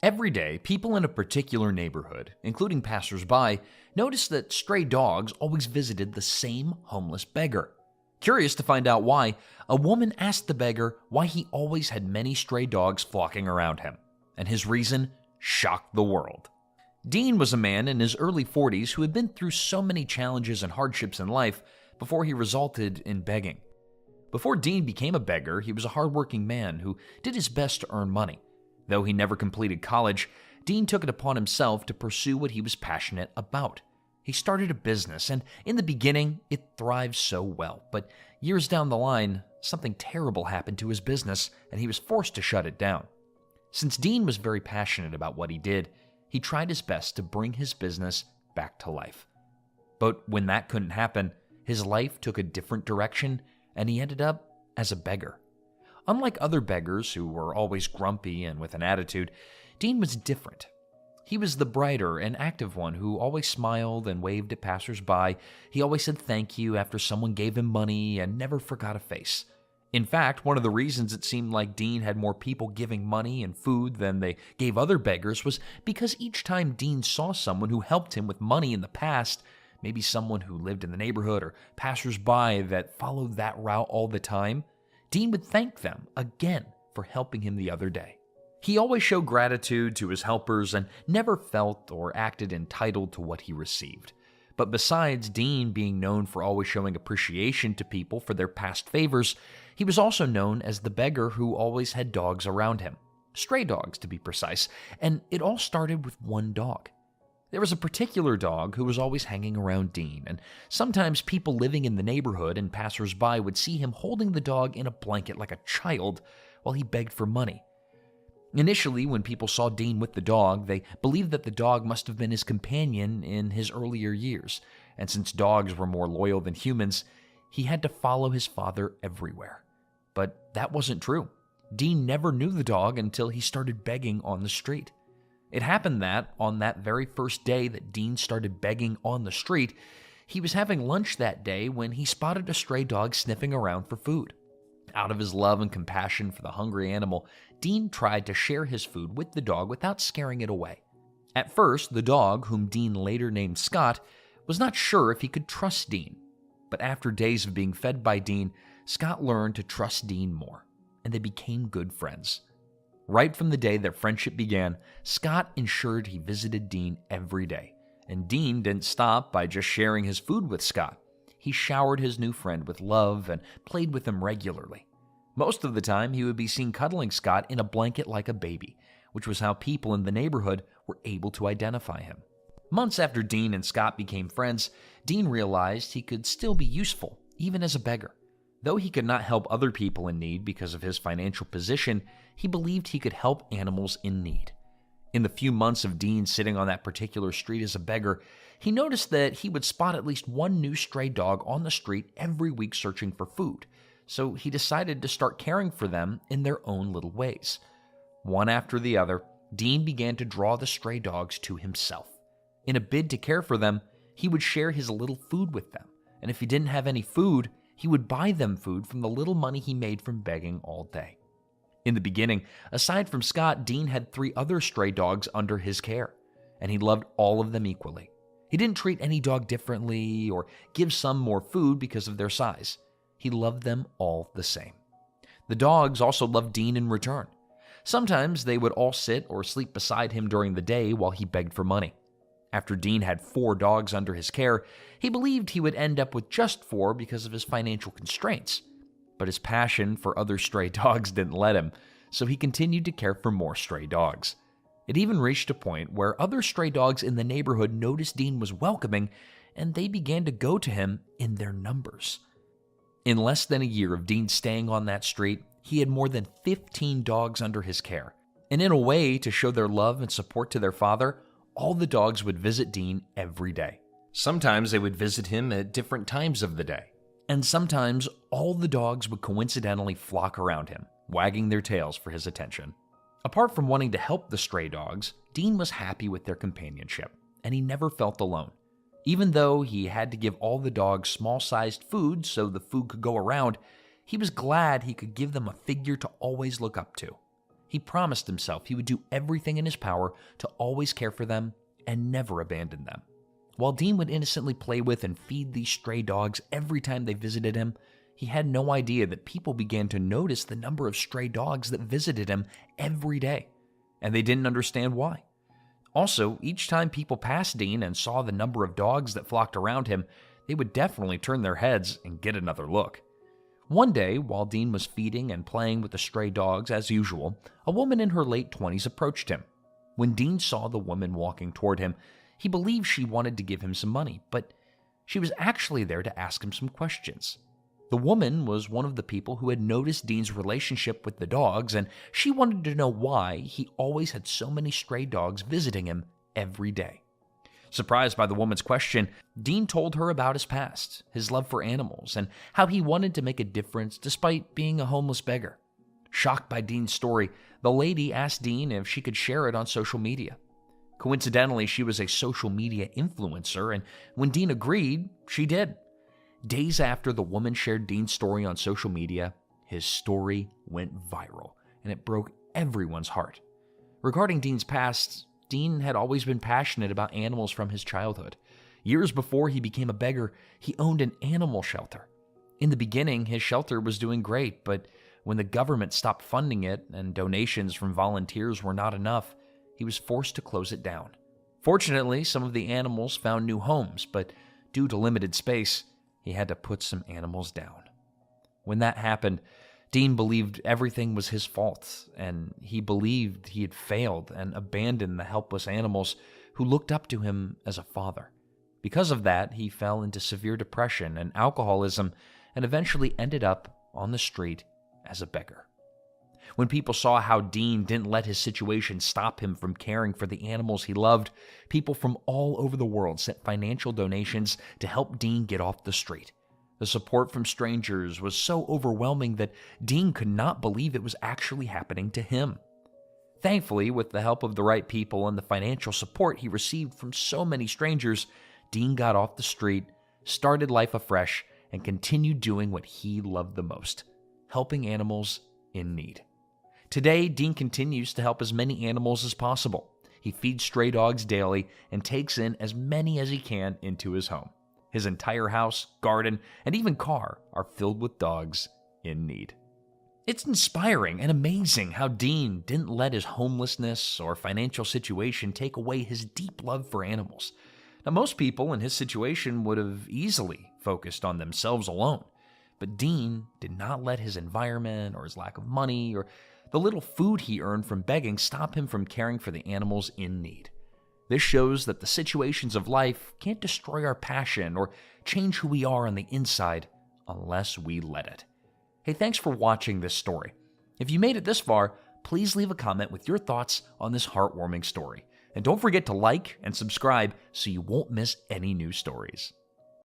Every day, people in a particular neighborhood, including passersby, noticed that stray dogs always visited the same homeless beggar. Curious to find out why, a woman asked the beggar why he always had many stray dogs flocking around him, and his reason shocked the world. Dean was a man in his early 40s who had been through so many challenges and hardships in life before he resulted in begging. Before Dean became a beggar, he was a hardworking man who did his best to earn money. Though he never completed college, Dean took it upon himself to pursue what he was passionate about. He started a business, and in the beginning, it thrived so well. But years down the line, something terrible happened to his business, and he was forced to shut it down. Since Dean was very passionate about what he did, he tried his best to bring his business back to life. But when that couldn't happen, his life took a different direction, and he ended up as a beggar. Unlike other beggars who were always grumpy and with an attitude, Dean was different. He was the brighter and active one who always smiled and waved at passersby. He always said thank you after someone gave him money and never forgot a face. In fact, one of the reasons it seemed like Dean had more people giving money and food than they gave other beggars was because each time Dean saw someone who helped him with money in the past, maybe someone who lived in the neighborhood or passersby that followed that route all the time, Dean would thank them again for helping him the other day. He always showed gratitude to his helpers and never felt or acted entitled to what he received. But besides Dean being known for always showing appreciation to people for their past favors, he was also known as the beggar who always had dogs around him. Stray dogs, to be precise, and it all started with one dog. There was a particular dog who was always hanging around Dean, and sometimes people living in the neighborhood and passersby would see him holding the dog in a blanket like a child while he begged for money. Initially, when people saw Dean with the dog, they believed that the dog must have been his companion in his earlier years, and since dogs were more loyal than humans, he had to follow his father everywhere. But that wasn't true. Dean never knew the dog until he started begging on the street. It happened that, on that very first day that Dean started begging on the street, he was having lunch that day when he spotted a stray dog sniffing around for food. Out of his love and compassion for the hungry animal, Dean tried to share his food with the dog without scaring it away. At first, the dog, whom Dean later named Scott, was not sure if he could trust Dean. But after days of being fed by Dean, Scott learned to trust Dean more, and they became good friends. Right from the day their friendship began, Scott ensured he visited Dean every day, and Dean didn't stop by just sharing his food with Scott. He showered his new friend with love and played with him regularly. Most of the time, he would be seen cuddling Scott in a blanket like a baby, which was how people in the neighborhood were able to identify him. Months after Dean and Scott became friends, Dean realized he could still be useful, even as a beggar. Though he could not help other people in need because of his financial position, he believed he could help animals in need. In the few months of Dean sitting on that particular street as a beggar, he noticed that he would spot at least one new stray dog on the street every week searching for food, so he decided to start caring for them in their own little ways. One after the other, Dean began to draw the stray dogs to himself. In a bid to care for them, he would share his little food with them, and if he didn't have any food, he would buy them food from the little money he made from begging all day. In the beginning, aside from Scott, Dean had 3 other stray dogs under his care, and he loved all of them equally. He didn't treat any dog differently or give some more food because of their size. He loved them all the same. The dogs also loved Dean in return. Sometimes they would all sit or sleep beside him during the day while he begged for money. After Dean had 4 dogs under his care, he believed he would end up with just 4 because of his financial constraints. But his passion for other stray dogs didn't let him, so he continued to care for more stray dogs. It even reached a point where other stray dogs in the neighborhood noticed Dean was welcoming, and they began to go to him in their numbers. In less than a year of Dean staying on that street, he had more than 15 dogs under his care. And in a way to show their love and support to their father, all the dogs would visit Dean every day. Sometimes they would visit him at different times of the day. And sometimes all the dogs would coincidentally flock around him, wagging their tails for his attention. Apart from wanting to help the stray dogs, Dean was happy with their companionship, and he never felt alone. Even though he had to give all the dogs small-sized food so the food could go around, he was glad he could give them a figure to always look up to. He promised himself he would do everything in his power to always care for them and never abandon them. While Dean would innocently play with and feed these stray dogs every time they visited him, he had no idea that people began to notice the number of stray dogs that visited him every day, and they didn't understand why. Also, each time people passed Dean and saw the number of dogs that flocked around him, they would definitely turn their heads and get another look. One day, while Dean was feeding and playing with the stray dogs as usual, a woman in her late 20s approached him. When Dean saw the woman walking toward him, he believed she wanted to give him some money, but she was actually there to ask him some questions. The woman was one of the people who had noticed Dean's relationship with the dogs, and she wanted to know why he always had so many stray dogs visiting him every day. Surprised by the woman's question, Dean told her about his past, his love for animals, and how he wanted to make a difference despite being a homeless beggar. Shocked by Dean's story, the lady asked Dean if she could share it on social media. Coincidentally, she was a social media influencer, and when Dean agreed, she did. Days after the woman shared Dean's story on social media, his story went viral, and it broke everyone's heart. Regarding Dean's past, Dean had always been passionate about animals from his childhood. Years before he became a beggar, he owned an animal shelter. In the beginning, his shelter was doing great, but when the government stopped funding it and donations from volunteers were not enough, he was forced to close it down. Fortunately, some of the animals found new homes, but due to limited space, he had to put some animals down. When that happened, Dean believed everything was his fault, and he believed he had failed and abandoned the helpless animals who looked up to him as a father. Because of that, he fell into severe depression and alcoholism and eventually ended up on the street as a beggar. When people saw how Dean didn't let his situation stop him from caring for the animals he loved, people from all over the world sent financial donations to help Dean get off the street. The support from strangers was so overwhelming that Dean could not believe it was actually happening to him. Thankfully, with the help of the right people and the financial support he received from so many strangers, Dean got off the street, started life afresh, and continued doing what he loved the most, helping animals in need. Today, Dean continues to help as many animals as possible. He feeds stray dogs daily and takes in as many as he can into his home. His entire house, garden, and even car are filled with dogs in need. It's inspiring and amazing how Dean didn't let his homelessness or financial situation take away his deep love for animals. Now, most people in his situation would have easily focused on themselves alone, but Dean did not let his environment or his lack of money or the little food he earned from begging stop him from caring for the animals in need. This shows that the situations of life can't destroy our passion or change who we are on the inside unless we let it. Hey, thanks for watching this story. If you made it this far, please leave a comment with your thoughts on this heartwarming story. And don't forget to like and subscribe so you won't miss any new stories.